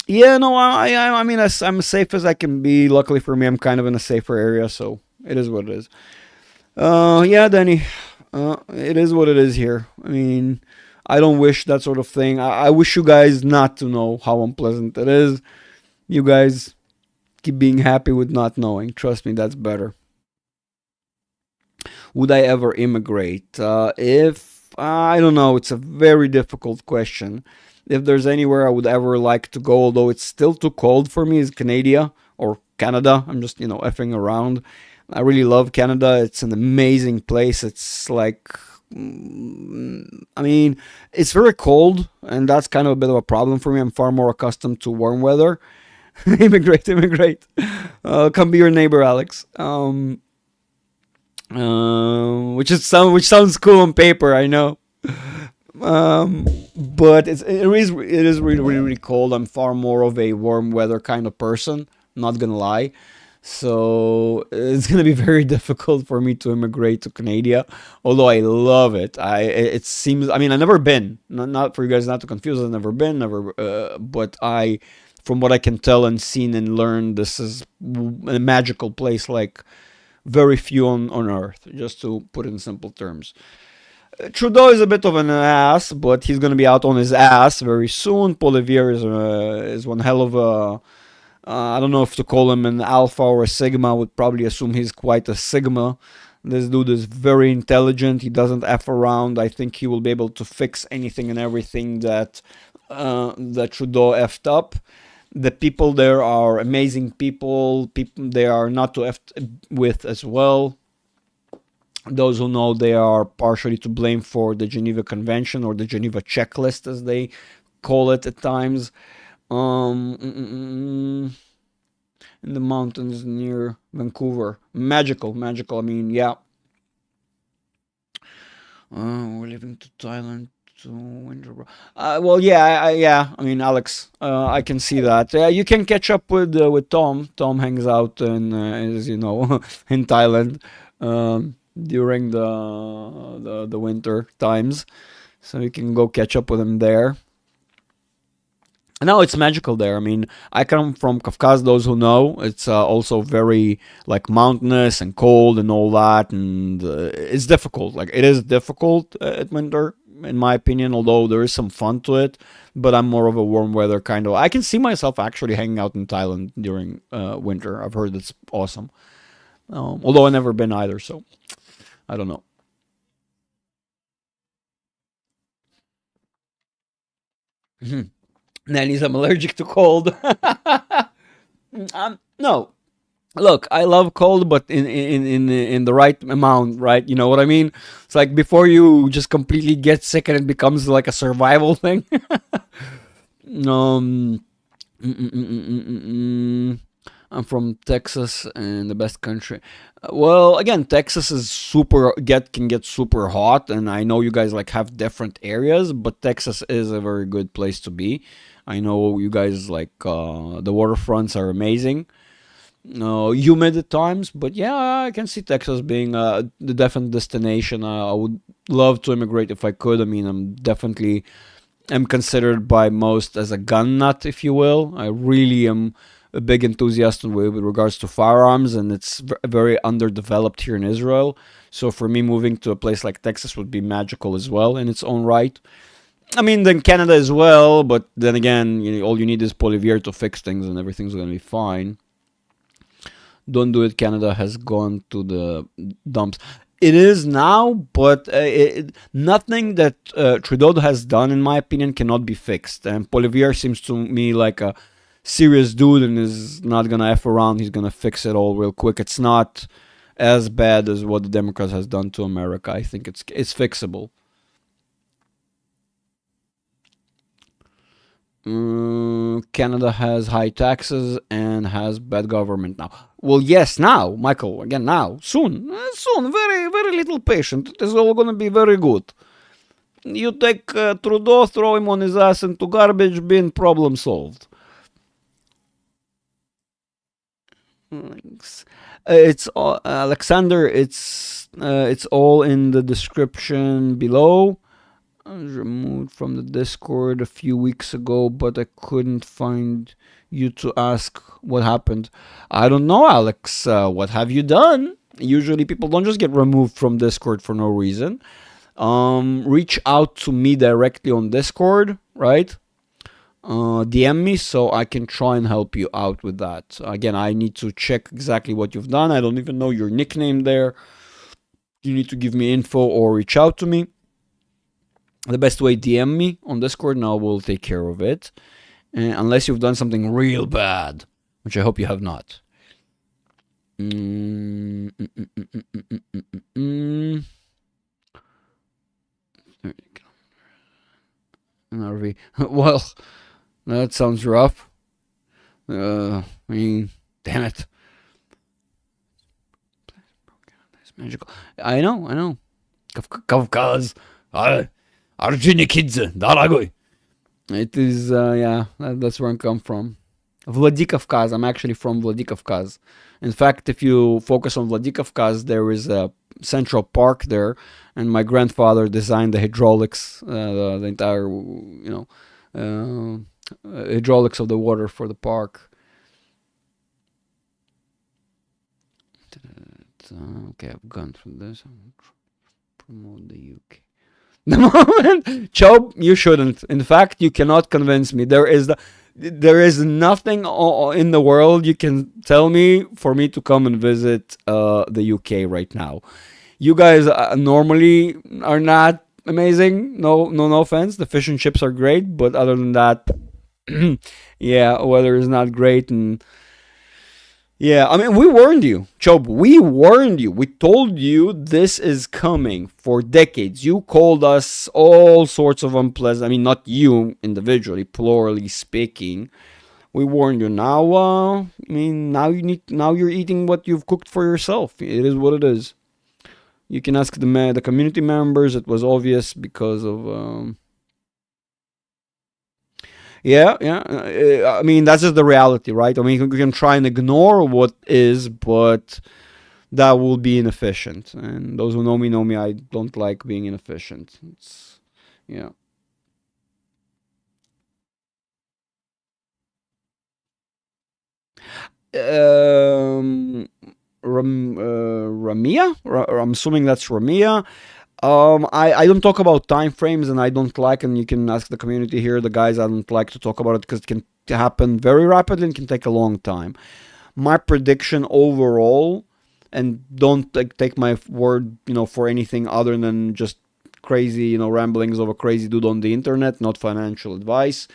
Yeah, no, I mean, I'm as safe as I can be. Luckily for me, I'm kind of in a safer area, so it is what it is. Yeah, Danny, it is what it is here. I mean, I don't wish that sort of thing. I wish you guys not to know how unpleasant it is. You guys keep being happy with not knowing. Trust me, that's better. Would I ever immigrate? If I don't know, it's a very difficult question. If there's anywhere I would ever like to go, although it's still too cold for me, is Canada or Canada. I'm just effing around. I really love Canada. It's an amazing place. It's like, I mean, it's very cold, and that's kind of a bit of a problem for me. I'm far more accustomed to warm weather. Immigrate, immigrate. Come be your neighbor, Alex. Which sounds cool on paper, I know. But it is really, really, really cold. I'm far more of a warm weather kind of person. Not gonna lie. So it's gonna be very difficult for me to immigrate to Canada. Although I love it, it seems. I mean, I've never been. Not for you guys not to confuse. I've never been. Never. But I, from what I can tell and seen and learned, this is a magical place like very few on earth. Just to put it in simple terms. Trudeau is a bit of an ass, but he's going to be out on his ass very soon. Poilievre is one hell of a. I don't know if to call him an alpha or a sigma. I would probably assume he's quite a sigma. This dude is very intelligent. He doesn't f around. I think he will be able to fix anything and everything that Trudeau effed up. The people there are amazing people. People they are not to f with as well. Those who know, they are partially to blame for the Geneva Convention or the Geneva Checklist, as they call it at times. In the mountains near Vancouver, magical. I mean, yeah. We're leaving to Thailand to winter. Well, yeah, yeah. I mean, Alex, I can see that. You can catch up with Tom. Tom hangs out in, as you know, in Thailand. During the winter times, so you can go catch up with him there. And now it's magical there. I mean, I come from Kafkaz. Those who know, it's also very like mountainous and cold and all that, and it's difficult. Like it is difficult at winter, in my opinion. Although there is some fun to it, but I'm more of a warm weather kind of. I can see myself actually hanging out in Thailand during winter. I've heard it's awesome. Although I've never been either, so I don't know. Nanny's, I'm allergic to cold. No, look, I love cold, but in the right amount, right? You know what I mean? It's like before you just completely get sick and it becomes like a survival thing. um, mm, mm, mm, mm, mm, mm. I'm from Texas and the best country. Well, again, Texas is super get can get super hot, and I know you guys like have different areas, but Texas is a very good place to be. I know you guys like the waterfronts are amazing. Humid at times, but yeah, I can see Texas being the definite destination. I would love to immigrate if I could. I mean, I'm definitely am considered by most as a gun nut, if you will. I really am a big enthusiast with regards to firearms, and it's very underdeveloped here in Israel. So for me, moving to a place like Texas would be magical as well in its own right. I mean, then Canada as well, but then again, all you need is Poilievre to fix things, and everything's going to be fine. Don't do it. Canada has gone to the dumps. It is now, but nothing that Trudeau has done, in my opinion, cannot be fixed. And Poilievre seems to me like a serious dude and is not gonna f around. He's gonna fix it all real quick. It's not as bad as what the Democrats has done to America. I think it's fixable. Canada has high taxes and has bad government now. Well, yes, now, Michael, again, now, soon, soon, very, very little patient. It is all gonna be very good. You take Trudeau, throw him on his ass into garbage bin, problem solved. It's all, Alexander. It's all in the description below. I was removed from the Discord a few weeks ago, but I couldn't find you to ask what happened. I don't know, Alex. What have you done? Usually, people don't just get removed from Discord for no reason. Reach out to me directly on Discord, right? DM me so I can try and help you out with that. Again, I need to check exactly what you've done. I don't even know your nickname there. You need to give me info or reach out to me. The best way, DM me on Discord and I will take care of it. Unless you've done something real bad, which I hope you have not. Mm, mm, mm, mm, mm, mm, mm, mm, mm. There you go. An RV. Well, that sounds rough. I mean, damn it. It's magical. I know. Kafkaz. Arjuni kids. Daragoy. It is, yeah, that's where I come from. Vladikavkaz. I'm actually from Vladikavkaz. In fact, if you focus on Vladikavkaz, there is a central park there, and my grandfather designed the hydraulics, the entire, hydraulics of the water for the park. Okay, I've gone through this. Promote the UK. The moment, Chob, you shouldn't. In fact, you cannot convince me. There is nothing in the world you can tell me for me to come and visit the UK right now. You guys normally are not amazing. No offense. The fish and chips are great, but other than that, yeah, weather is not great. And yeah, I mean, we warned you, Chob. We warned you. We told you this is coming for decades. You called us all sorts of unpleasant. I mean, not you individually, plurally speaking. We warned you. Now, I mean, now you need. Now you're eating what you've cooked for yourself. It is what it is. You can ask the community members. It was obvious because of. Yeah, yeah. I mean, that's just the reality, right? I mean, you can try and ignore what is, but that will be inefficient. And those who know me, I don't like being inefficient. It's, yeah. Um, Ramia? I'm assuming that's Ramia. I don't talk about time frames, and I don't like, and you can ask the community here, the guys, I don't like to talk about it because it can happen very rapidly and can take a long time. My prediction overall, and don't take my word, for anything other than just crazy, ramblings of a crazy dude on the internet, not financial advice.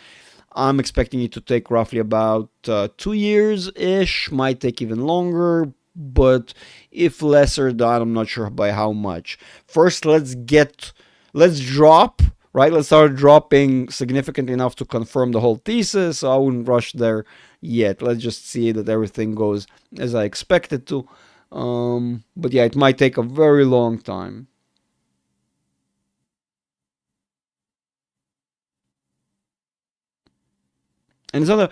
I'm expecting it to take roughly about 2 years ish, might take even longer, but if lesser than, I'm not sure by how much. First, let's drop, right? Let's start dropping significant enough to confirm the whole thesis. So I wouldn't rush there yet. Let's just see that everything goes as I expect it to. But yeah, it might take a very long time. And it's not a,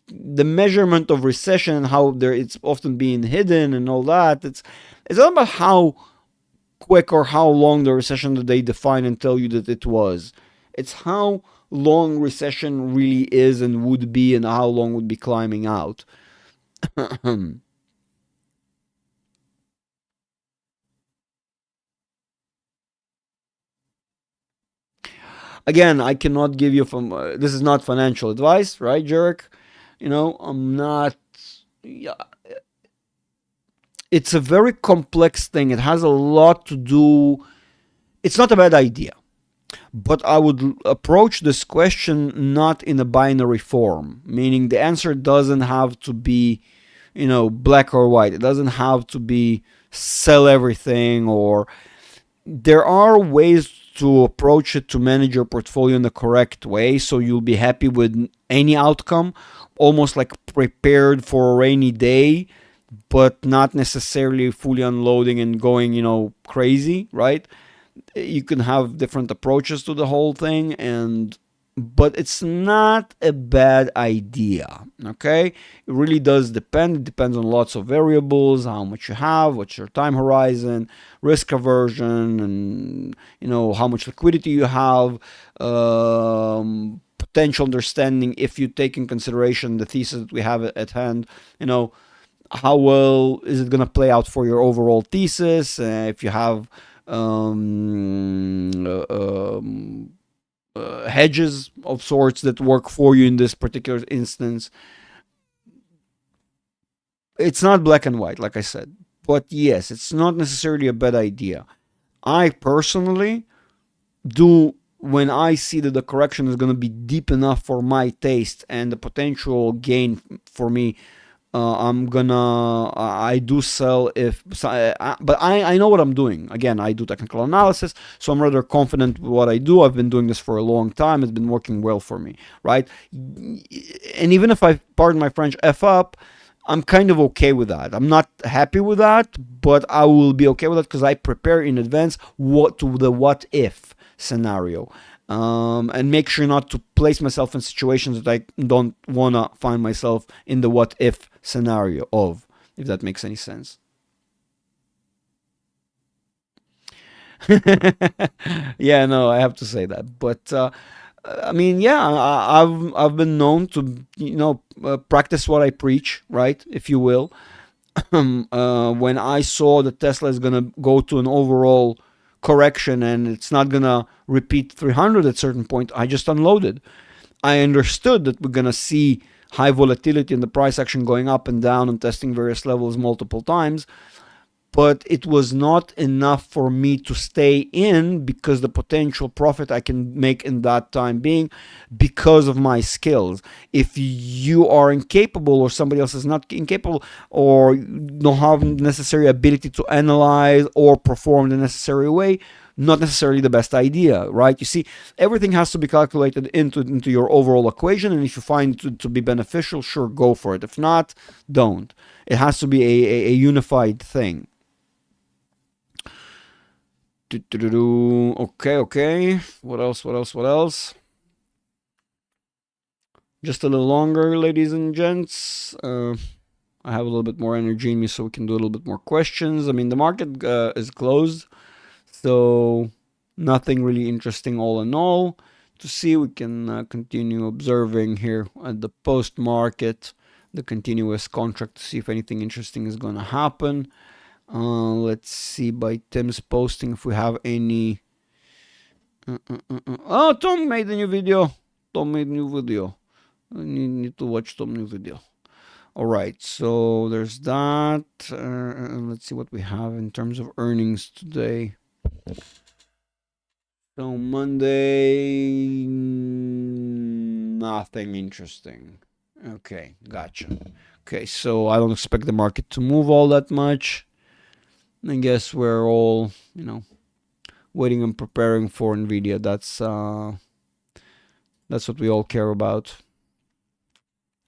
the measurement of recession and how it's often being hidden and all that. It's not about how quick or how long the recession that they define and tell you that it was. It's how long recession really is and would be, and how long would be climbing out. Again, I cannot give you from. This is not financial advice, right, Jarek? I'm not. Yeah, it's a very complex thing. It has a lot to do. It's not a bad idea, but I would approach this question not in a binary form, meaning the answer doesn't have to be, black or white. It doesn't have to be sell everything, or there are ways to approach it to manage your portfolio in the correct way so you'll be happy with any outcome, almost like prepared for a rainy day, but not necessarily fully unloading and going, crazy, right? You can have different approaches to the whole thing, and but it's not a bad idea. Okay, it really does depend. It depends on lots of variables: how much you have, what's your time horizon, risk aversion, and how much liquidity you have, potential understanding if you take in consideration the thesis that we have at hand. How well is it going to play out for your overall thesis? If you have um, uh, um, hedges of sorts that work for you in this particular instance. It's not black and white, like I said. But yes, it's not necessarily a bad idea. I personally do, when I see that the correction is going to be deep enough for my taste and the potential gain for me, I do sell if, but I know what I'm doing. Again, I do technical analysis, so I'm rather confident with what I do. I've been doing this for a long time. It's been working well for me, right? And even if I, pardon my French, F up, I'm kind of okay with that. I'm not happy with that, but I will be okay with it because I prepare in advance what if scenario. and make sure not to place myself in situations that I don't want to find myself in the what if scenario of, if that makes any sense. Yeah, no, I have to say that. But I mean, yeah, I've been known to practice what I preach, right, if you will. When I saw that Tesla is gonna go to an overall correction and it's not gonna repeat 300 at a certain point, I just unloaded. I understood that we're gonna see high volatility in the price action going up and down and testing various levels multiple times, but it was not enough for me to stay in because the potential profit I can make in that time being because of my skills. If you are incapable or somebody else is not incapable or don't have necessary ability to analyze or perform the necessary way, not necessarily the best idea, right? You see, everything has to be calculated into your overall equation, and if you find it to be beneficial, sure, go for it. If not, don't. It has to be a unified thing. Okay. What else? Just a little longer, ladies and gents. I have a little bit more energy in me, so we can do a little bit more questions. I mean, the market is closed, so nothing really interesting all in all. To see, we can continue observing here at the post market, the continuous contract, to see if anything interesting is going to happen. Let's see by Tim's posting if we have any. Oh, Tom made a new video. I need to watch Tom's new video. All right, so there's that. Let's see what we have in terms of earnings today. So Monday, nothing interesting. Okay, gotcha. Okay, so I don't expect the market to move all that much. I guess we're all, waiting and preparing for Nvidia. That's what we all care about.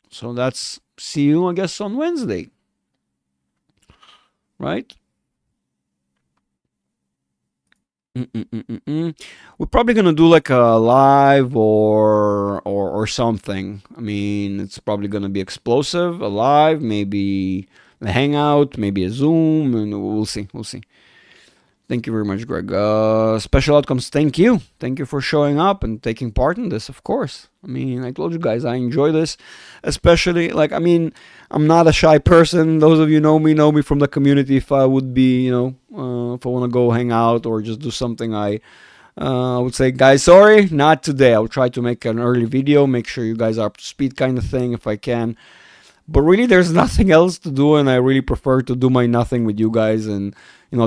So that's see you, I guess, on Wednesday, right? We're probably gonna do like a live or something. I mean, it's probably gonna be explosive, a live, maybe a hangout, maybe a Zoom, and we'll see. Thank you very much, Greg. Special outcomes. Thank you for showing up and taking part in this. Of course. I mean, I told you guys I enjoy this, especially I'm not a shy person. Those of you know me from the community. If I would be, if I want to go hang out or just do something, I would say, guys, sorry, not today. I'll try to make an early video, make sure you guys are up to speed, kind of thing, if I can. But really, there's nothing else to do, and I really prefer to do my nothing with you guys and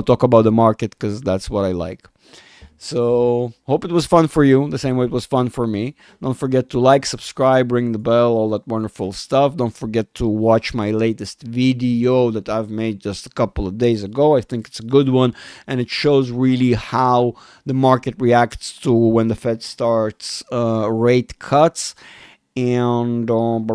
talk about the market because that's what I like. So hope it was fun for you, the same way it was fun for me. Don't forget to like, subscribe, ring the bell, all that wonderful stuff. Don't forget to watch my latest video that I've made just a couple of days ago. I think it's a good one, and it shows really how the market reacts to when the Fed starts rate cuts. And Discord,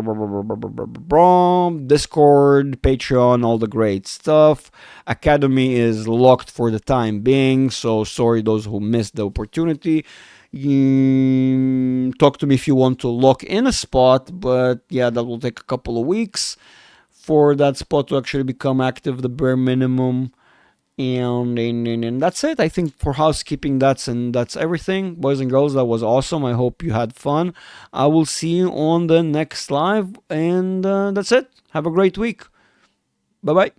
Patreon, all the great stuff. Academy is locked for the time being, so sorry those who missed the opportunity. Talk to me if you want to lock in a spot, but yeah, that will take a couple of weeks for that spot to actually become active, the bare minimum. And that's it. I think for housekeeping, that's everything. Boys and girls, that was awesome. I hope you had fun. I will see you on the next live, and that's it. Have a great week. Bye-bye.